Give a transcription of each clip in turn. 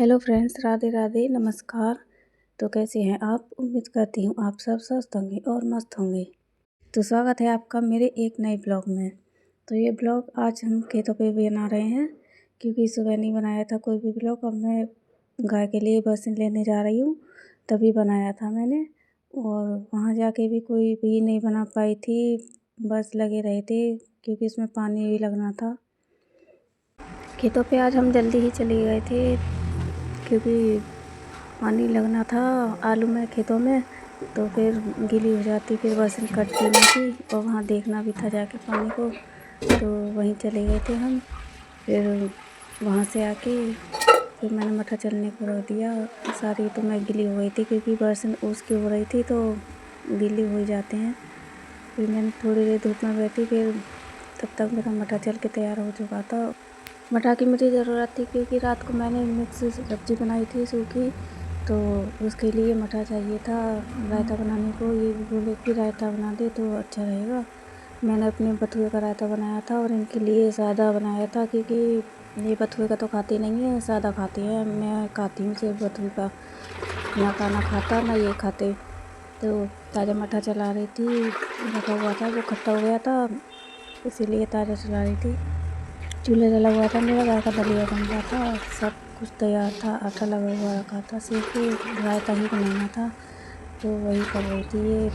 Hello friends, Radhe Radhe, नमस्कार। तो कैसे हैं आप? उम्मीद करती हूँ आप सब स्वस्थ होंगे और मस्त होंगे। तो स्वागत है आपका मेरे एक नए ब्लॉग में। तो ये ब्लॉग आज हम खेतों पे बना रहे हैं, क्योंकि सुबह नहीं बनाया था कोई भी ब्लॉग। अब मैं गाय के लिए बर्तन लेने जा रही हूँ, तभी बनाया था मैंने। और वहाँ जाके भी कोई भी नहीं बना पाई थी, बस लगे रहे थे, क्योंकि इसमें पानी भी लगना था। खेतों पे आज हम जल्दी ही चले गए थे, क्योंकि पानी लगना था आलू में खेतों में, तो फिर गीली हो जाती, फिर बरसात कटती नहीं थी। और वहाँ देखना भी था जाके पानी को, तो वहीं चले गए थे हम। फिर वहाँ से आके फिर मैंने मटर चलने को रख दिया। सारी तो मैं गीली हो गई थी, क्योंकि बरसात ओस की हो रही थी, तो गीली हो जाते हैं। फिर मैंने थोड़ी देर धूप में बैठी, फिर तब तक मेरा मटर चल के तैयार हो चुका था। मटर की मुझे ज़रूरत थी, क्योंकि रात को मैंने मिक्स सब्ज़ी बनाई थी सूखी, तो उसके लिए मटर चाहिए था रायता बनाने को। ये बोले कि रायता बना दे तो अच्छा रहेगा। मैंने अपने बथुए का रायता बनाया था और इनके लिए सादा बनाया था, क्योंकि ये बथुए का तो खाते नहीं है, सादा खाते हैं। मैं खाती हूँ सिर्फ बथुए का, ना खाना खाता ना ये खाते। तो ताज़ा मटर चला रही थी, रखा हुआ था वो खट्टा हो गया था, इसीलिए ताज़ा चला रही थी। चूल्हा जला हुआ था मेरा, गाय का दलिया बन रहा था, सब कुछ तैयार था, आटा लगा हुआ रखा था, सिर्फ रायता ही बनाना था, तो वही कर रही थी ये।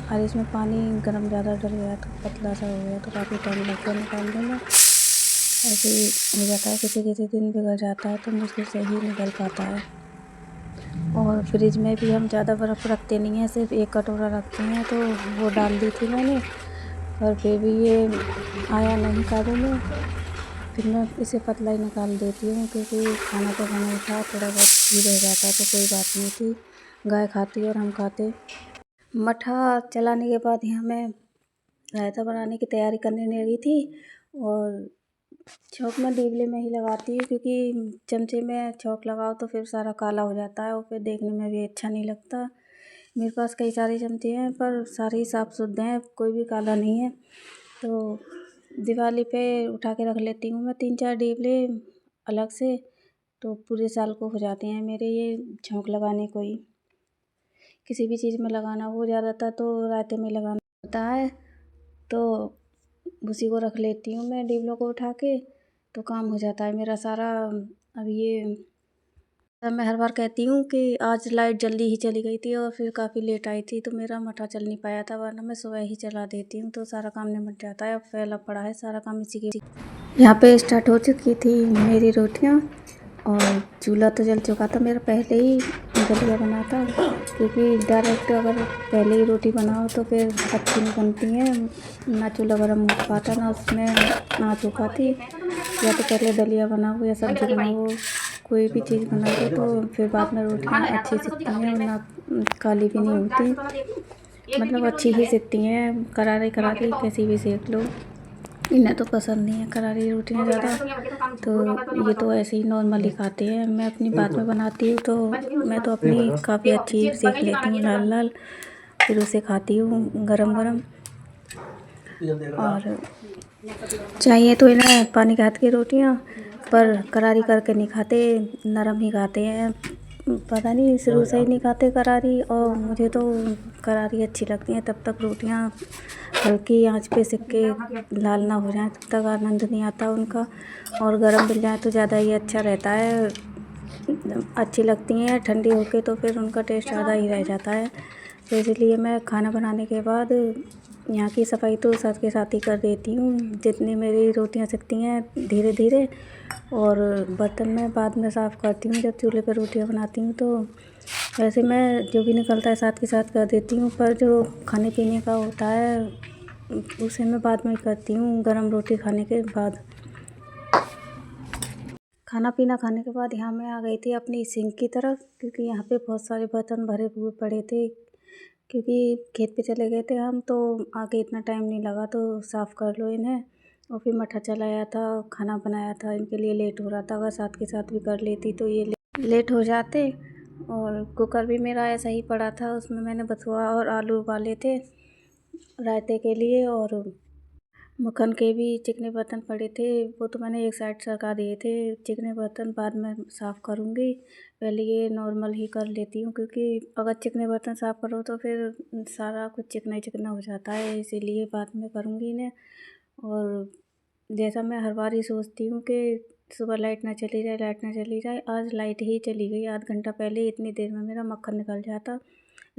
और इसमें पानी गर्म ज़्यादा डल गया तो पतला सा हो गया, तो काफ़ी टाइम लग गया निकालने में। ऐसे ही हो जाता है, किसी किसी दिन बिगड़ जाता है तो मुश्किल से ही निकल पाता है। और फ्रिज में भी हम ज़्यादा बर्फ़ रखते नहीं हैं, सिर्फ एक कटोरा रखते हैं, तो वो डाल दी थी मैंने, पर फिर भी ये आया नहीं काबू में। फिर मैं इसे पतला ही निकाल देती हूँ, क्योंकि खाना तो बना ही था, थोड़ा बहुत भी रह जाता तो कोई बात नहीं थी, गाय खाती और हम खाते। मठा चलाने के बाद यहाँ मैं रायता बनाने की तैयारी करने लगी थी। और छौंक मैं डीबले में ही लगाती हूँ, क्योंकि चमचे में छौंक लगाओ तो फिर सारा काला हो जाता है और फिर देखने में भी अच्छा नहीं लगता। मेरे पास कई सारे चमचे हैं, पर सारे ही साफ़ सुथरे हैं, कोई भी काला नहीं है। तो दिवाली पे उठा के रख लेती हूँ मैं 3-4 डीबले अलग से, तो पूरे साल को हो जाते हैं मेरे ये छौंक लगाने को ही। किसी भी चीज़ में लगाना हो, ज़्यादातर तो रायते में लगाना होता है, तो उसी को रख लेती हूँ मैं डीबलों को उठा के, तो काम हो जाता है मेरा सारा। अब ये मैं हर बार कहती हूँ कि आज लाइट जल्दी ही चली गई थी और फिर काफ़ी लेट आई थी, तो मेरा मठा चल नहीं पाया था, वरना मैं सुबह ही चला देती हूँ, तो सारा काम निपट जाता है। अब फैला पड़ा है सारा काम इसी के। यहाँ पे स्टार्ट हो चुकी थी मेरी रोटियाँ, और चूल्हा तो जल चुका था मेरा पहले ही, दलिया बना था, क्योंकि डायरेक्ट अगर पहले ही रोटी बनाओ तो फिर अच्छी नहीं बनती हैं, ना चूल्हा गर्म हो पाता, ना उसमें आँच हो पाती। या तो पहले दलिया बनाओ या सब्ज़ी बनाओ, कोई भी चीज़ बनाओ, तो फिर बाद में रोटियाँ अच्छी सिकती हैं और ना काली भी नहीं होती, मतलब अच्छी ही सिकती हैं। करारी करारी कैसी भी सेक लो, इन्हें तो पसंद नहीं है करारी रोटियाँ ज़्यादा, तो ये तो ऐसे ही नॉर्मली खाते हैं। मैं अपनी बात में बनाती हूँ, तो मैं तो अपनी काफ़ी अच्छी सेक लेती हूँ लाल लाल, फिर उसे खाती हूँ गरम गरम। और चाहिए तो इन्हें पानी के हाथ की रोटियाँ, पर करारी करके नहीं खाते, नरम ही खाते हैं। पता नहीं शुरू से ही नहीं खाते करारी, और मुझे तो करारी अच्छी लगती हैं। तब तक रोटियाँ हल्की आंच पे सेक के लाल ना हो जाए तब तक आनंद नहीं आता उनका, और गरम मिल जाए तो ज़्यादा ही अच्छा रहता है, अच्छी लगती हैं। ठंडी होके तो फिर उनका टेस्ट ज़्यादा ही रह जाता है। तो इसलिए मैं खाना बनाने के बाद यहाँ की सफाई तो साथ के साथ ही कर देती हूँ, जितनी मेरी रोटियाँ सिकती हैं धीरे धीरे, और बर्तन मैं बाद में साफ़ करती हूँ जब चूल्हे पर रोटियाँ बनाती हूँ। तो वैसे मैं जो भी निकलता है साथ के साथ कर देती हूँ, पर जो खाने पीने का होता है उसे मैं बाद में करती हूँ, गरम रोटी खाने के बाद। खाना पीना खाने के बाद यहाँ मैं आ गई थी अपनी सिंक की तरफ, क्योंकि यहाँ पे बहुत सारे बर्तन भरे हुए पड़े थे, क्योंकि खेत पे चले गए थे हम, तो आके इतना टाइम नहीं लगा, तो साफ़ कर लो इन्हें। और फिर मठा चलाया था, खाना बनाया था, इनके लिए लेट हो रहा था, अगर साथ के साथ भी कर लेती तो ये लेट हो जाते। और कुकर भी मेरा ऐसा ही पड़ा था, उसमें मैंने बथुआ और आलू उबाले थे रायते के लिए, और मक्खन के भी चिकने बर्तन पड़े थे, वो तो मैंने एक साइड सरका दिए थे। चिकने बर्तन बाद में साफ़ करूँगी, पहले ये नॉर्मल ही कर लेती हूँ, क्योंकि अगर चिकने बर्तन साफ़ करो तो फिर सारा कुछ चिकना ही चिकना हो जाता है, इसीलिए बाद में करूँगी इन्हें। और जैसा मैं हर बार ही सोचती हूँ कि सुबह लाइट ना चली जाए, लाइट ना चली जाए, आज लाइट ही चली गई। आध घंटा पहले इतनी देर में मेरा मक्खन निकल जाता।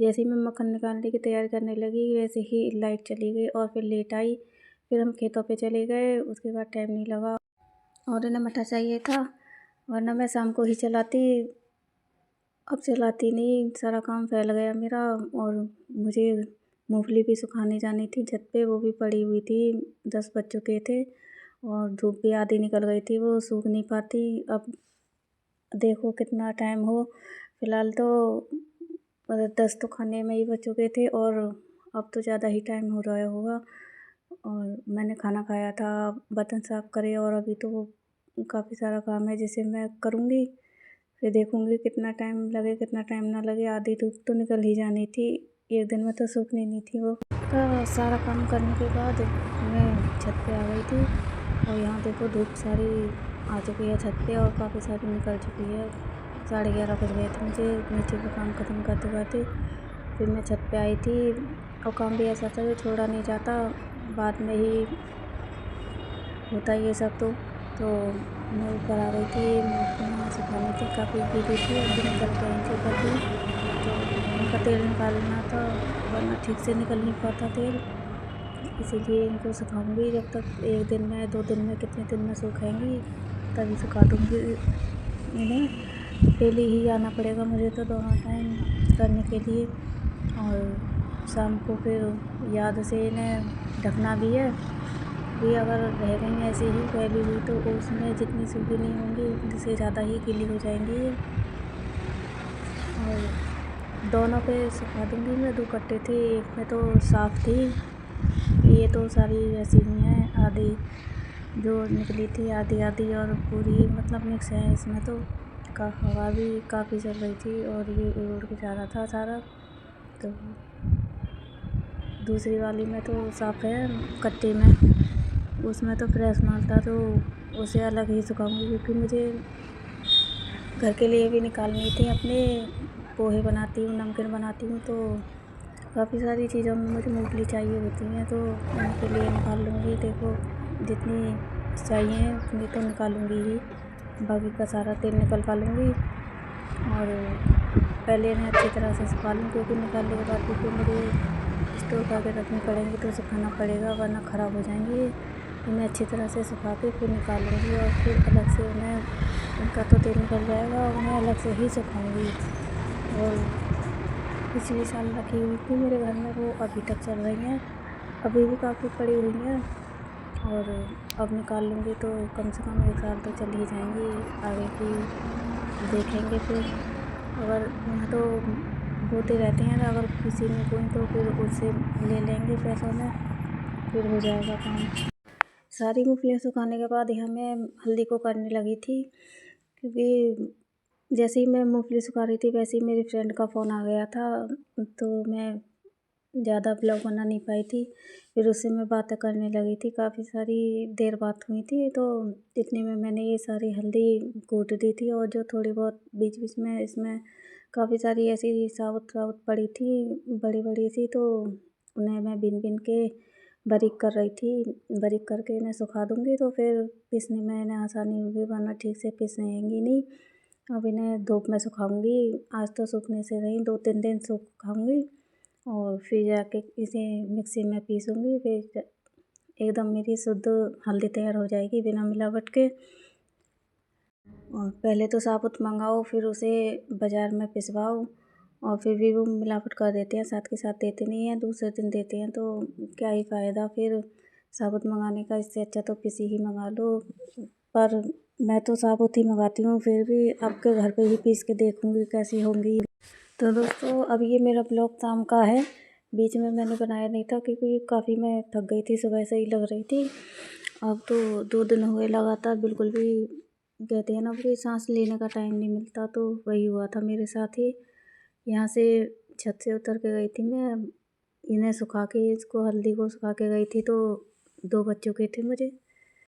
जैसे ही मैं मक्खन निकालने की तैयारी करने लगी, वैसे ही लाइट चली गई और फिर लेट आई। फिर हम खेतों पे चले गए, उसके बाद टाइम नहीं लगा और इन्हें मठा चाहिए था, वरना मैं शाम को ही चलाती। अब चलाती नहीं, सारा काम फैल गया मेरा। और मुझे मूंगफली भी सुखाने जानी थी छत पे, वो भी पड़ी हुई थी। 10 बज चुके थे और धूप भी आधी निकल गई थी, वो सूख नहीं पाती। अब देखो कितना टाइम हो, फ़िलहाल तो 10 तो खाने में ही बज चुके थे और अब तो ज़्यादा ही टाइम हो रहा होगा। और मैंने खाना खाया था, बर्तन साफ़ करे और अभी तो काफ़ी सारा काम है जिसे मैं करूँगी। फिर देखूँगी कितना टाइम लगे कितना टाइम ना लगे। आधी धूप तो निकल ही जानी थी, एक दिन में तो सूखनी नहीं थी वो। सारा काम करने के बाद मैं छत पे आ गई थी और यहाँ देखो धूप सारी आ चुकी है छत पे और काफ़ी सारी निकल चुकी है। 11:30 बज गए थे मुझे नीचे का काम ख़त्म करते करते। फिर मैं छत पे आई थी और काम भी ऐसा था जो छोड़ा नहीं जाता, बाद में ही होता ये सब तो मैं ऊपर आ गई थी, मूँगफलियाँ सुखानी थी, काफ़ी गीली थी, अभी निकल के आई थी ऊपर भी। तो उनका तेल निकालना था, वरना ठीक से निकल नहीं पाता तेल, इसीलिए इनको सुखाऊँगी। जब तक 1 दिन में 2 दिन में कितने दिन में सूखेंगी तभी सुखा दूँगी इन्हें। डेली ही आना पड़ेगा मुझे तो दोनों टाइम करने के लिए। और शाम को फिर याद से इन्हें ढकना भी है, भी अगर रह गई ऐसे ही फैली हुई तो उसमें जितनी सूखी नहीं होंगी उनसे ज़्यादा ही गीली हो जाएंगी ये। और दोनों पे सुखा दूँगी मैं। 2 कट्टे थे, एक में तो साफ़ थी, ये तो सारी ऐसी ही हैं, आधी जो निकली थी आधी आधी और पूरी मतलब मिक्स है इसमें तो। हवा भी काफ़ी चल रही थी और ये उड़ उड़ के जा रहा था सारा। तो दूसरी वाली में तो साफ़ है कट्टे में, उसमें तो फ्रेश माल था, तो उसे अलग ही सुखाऊँगी, क्योंकि मुझे घर के लिए भी निकालनी थी। अपने पोहे बनाती हूँ, नमकीन बनाती हूँ, तो काफ़ी सारी चीज़ों में मुझे मूँगफली चाहिए होती हैं, तो उनके लिए निकाल लूँगी। देखो जितनी चाहिए उतनी तो निकालूँगी ही, बाकी का सारा तेल निकलवा लूँगी। और पहले इन्हें अच्छी तरह से सुखा लूँ, क्योंकि निकालने के बाद भी फिर मुझे स्टोर करके रखनी पड़ेंगी, तो सुखाना पड़ेगा वरना ख़राब हो जाएंगी। इन्हें अच्छी तरह से सुखा के फिर निकालूँगी और फिर अलग से उन्हें, उनका तो तेल निकल जाएगा, उन्हें अलग से ही सुखाऊँगी। और पिछले साल रखी हुई थी मेरे घर में, वो अभी तक चल रही हैं, अभी भी काफ़ी पड़ी हुई हैं। और अब निकाल लूँगी तो कम से कम 1 साल तो चल ही जाएंगी। आगे की देखेंगे फिर, अगर यहाँ तो बोते रहते हैं, अगर किसी ने बोई तो फिर उससे ले लेंगे पैसों में, फिर हो जाएगा काम। सारी मूँगफलियाँ सुखाने के बाद यहाँ मैं हल्दी को करने लगी थी, क्योंकि जैसे ही मैं मूँगफली सुखा रही थी वैसे ही मेरी फ्रेंड का फ़ोन आ गया था, तो मैं ज़्यादा ब्लॉग बना नहीं पाई थी। फिर उससे मैं बातें करने लगी थी, काफ़ी सारी देर बात हुई थी, तो इतने में मैंने ये सारी हल्दी कूट दी थी। और जो थोड़ी बहुत बीच बीच में इसमें काफ़ी सारी ऐसी साबुत साबुत पड़ी थी, बड़ी बड़ी सी, तो उन्हें मैं बीन बीन के बारीक कर रही थी। बारीक करके इन्हें सुखा दूँगी तो फिर पीसने में इन्हें आसानी होगी, वरना ठीक से पिसेंगी नहीं। अब इन्हें धूप में सुखाऊँगी, आज तो सूखने से नहीं 2-3 दिन सुखाऊँगी और फिर जाके इसे मिक्सी में पीसूँगी। फिर एकदम मेरी शुद्ध हल्दी तैयार हो जाएगी बिना मिलावट के। और पहले तो साबुत मंगाओ, फिर उसे बाज़ार में पिसवाओ, और फिर भी वो मिलावट कर देते हैं, साथ के साथ देते नहीं हैं, दूसरे दिन देते हैं, तो क्या ही फ़ायदा फिर साबुत मंगाने का। इससे अच्छा तो पिसी ही मंगा लो। पर मैं तो साबुत ही मंगाती हूँ, फिर भी आपके घर पे ही पीस के देखूँगी कैसी होंगी। तो दोस्तों अब ये मेरा ब्लॉग शाम का है, बीच में मैंने बनाया नहीं था क्योंकि काफ़ी मैं थक गई थी, सुबह से ही लग रही थी। अब तो 2 दिन हुए लगातार बिल्कुल भी, कहते हैं ना कि सांस लेने का टाइम नहीं मिलता, तो वही हुआ था मेरे साथ ही। यहाँ से छत से उतर के गई थी मैं, इन्हें सुखा के, इसको हल्दी को सुखा के गई थी, तो 2 बज चुके थे मुझे,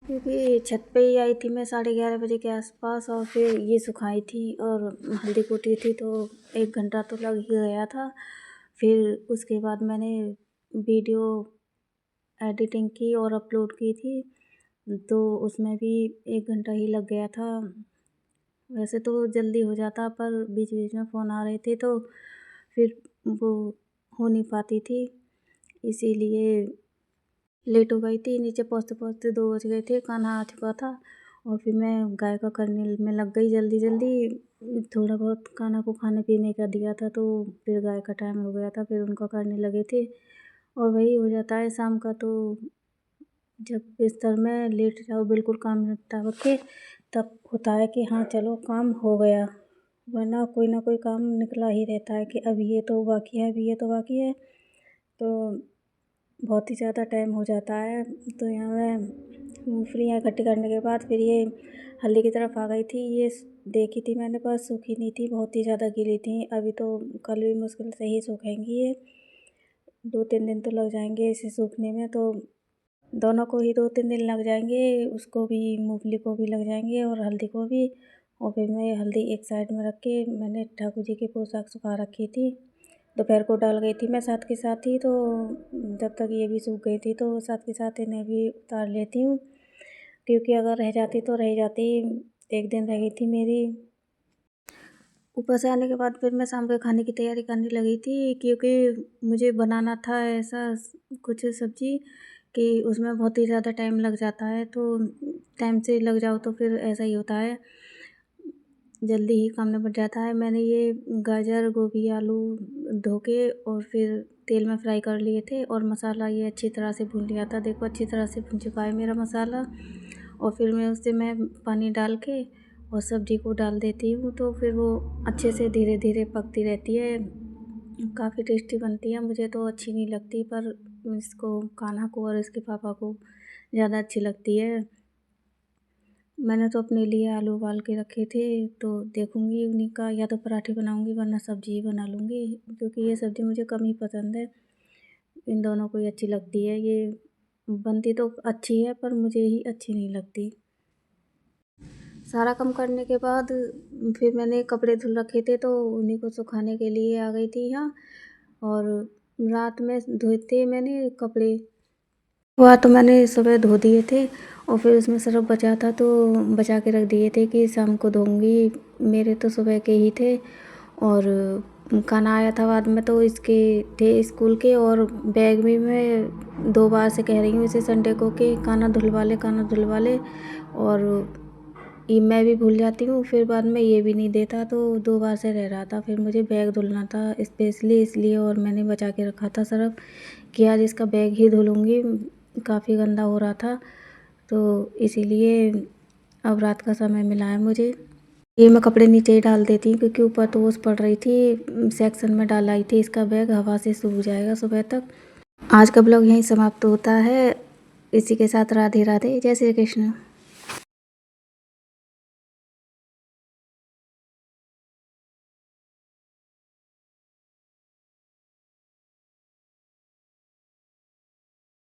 क्योंकि छत पे ही आई थी मैं 11:30 बजे के आसपास, और फिर ये सुखाई थी और हल्दी कुटी थी, तो 1 घंटा तो लग ही गया था। फिर उसके बाद मैंने वीडियो एडिटिंग की और अपलोड की थी, तो उसमें भी 1 घंटा ही लग गया था। वैसे तो जल्दी हो जाता, पर बीच बीच में फ़ोन आ रहे थे, तो फिर वो हो नहीं पाती थी, इसीलिए लेट हो गई थी। नीचे पहुँचते पहुँचते 2 बज गए थे, खाना आ चुका था, और फिर मैं गाय का करने में लग गई जल्दी जल्दी। थोड़ा बहुत खाना को खाने पीने का दिया था, तो फिर गाय का टाइम हो गया था, फिर उनका करने लगे थे, और वही हो जाता है शाम का। तो जब बिस्तर में लेट जाओ बिल्कुल काम निपटा के, तब होता है कि हाँ चलो काम हो गया, वरना कोई ना कोई काम निकला ही रहता है कि अभी ये तो बाकी है, अभी ये तो बाकी है, तो बहुत ही ज़्यादा टाइम हो जाता है। तो यहाँ मैं मूँगफलियाँ इकट्ठी करने के बाद फिर ये हल्दी की तरफ आ गई थी। ये देखी थी मैंने, पर सूखी नहीं थी, बहुत ही ज़्यादा गीली थी। अभी तो कल भी मुश्किल से ही सूखेंगी ये, 2-3 दिन तो लग जाएंगे इसे सूखने में, तो दोनों को ही 2-3 दिन लग जाएंगे, उसको भी, मूँगफली को भी लग जाएंगे और हल्दी को भी। और फिर मैं हल्दी एक साइड में रख के मैंने ठाकुर जी की पोशाक सुखा रखी थी, दोपहर को डाल गई थी मैं साथ के साथ ही, तो जब तक ये भी सूख गई थी तो साथ के साथ इन्हें भी उतार लेती हूँ, क्योंकि अगर रह जाती तो रह जाती। 1 दिन रह गई थी मेरी। ऊपर से आने के बाद फिर मैं शाम के खाने की तैयारी करने लगी थी, क्योंकि मुझे बनाना था ऐसा कुछ सब्ज़ी कि उसमें बहुत ही ज़्यादा टाइम लग जाता है, तो टाइम से लग जाओ तो फिर ऐसा ही होता है, जल्दी ही काम निपट जाता है। मैंने ये गाजर, गोभी, आलू धो के और फिर तेल में फ्राई कर लिए थे, और मसाला ये अच्छी तरह से भून लिया था। देखो अच्छी तरह से भुन चुका है मेरा मसाला, और फिर मैं पानी डाल के और सब्ज़ी को डाल देती हूँ, तो फिर वो अच्छे से धीरे धीरे पकती रहती है, काफ़ी टेस्टी बनती है। मुझे तो अच्छी नहीं लगती, पर इसको, कान्हा को और इसके पापा को ज़्यादा अच्छी लगती है। मैंने तो अपने लिए आलू उबाल के रखे थे, तो देखूँगी उन्हीं का या तो पराठे बनाऊँगी, वरना सब्ज़ी ही बना लूँगी, क्योंकि ये सब्ज़ी मुझे कम ही पसंद है। इन दोनों को ही अच्छी लगती है। ये बनती तो अच्छी है, पर मुझे ही अच्छी नहीं लगती। सारा काम करने के बाद फिर मैंने कपड़े धुल रखे थे, तो उन्हीं को सुखाने के लिए आ गई थी यहाँ, और रात में धोए थे मैंने कपड़े। हुआ तो मैंने सुबह धो दिए थे, और फिर उसमें सर्फ़ बचा था तो बचा के रख दिए थे कि शाम को धोऊँगी। मेरे तो सुबह के ही थे, और खाना आया था बाद में, तो इसके थे स्कूल के, और बैग भी मैं 2 बार से कह रही हूँ इसे संडे को कि खाना धुलवा ले, खाना धुलवा ले, और ये मैं भी भूल जाती हूँ, फिर बाद में ये भी नहीं देता, तो 2 बार से रह रहा था। फिर मुझे बैग धुलना था स्पेशली इसलिए, और मैंने बचा के रखा था सर्फ़ कि आज इसका बैग ही धुलूँगी, काफ़ी गंदा हो रहा था, तो इसीलिए अब रात का समय मिला है मुझे। ये मैं कपड़े नीचे ही डाल देती हूँ, क्योंकि ऊपर तो ओस पड़ रही थी, सेक्शन में डाल आई थी। इसका बैग हवा से सूख जाएगा सुबह तक। आज का ब्लॉग यहीं समाप्त होता है। इसी के साथ राधे राधे, जय श्री कृष्ण।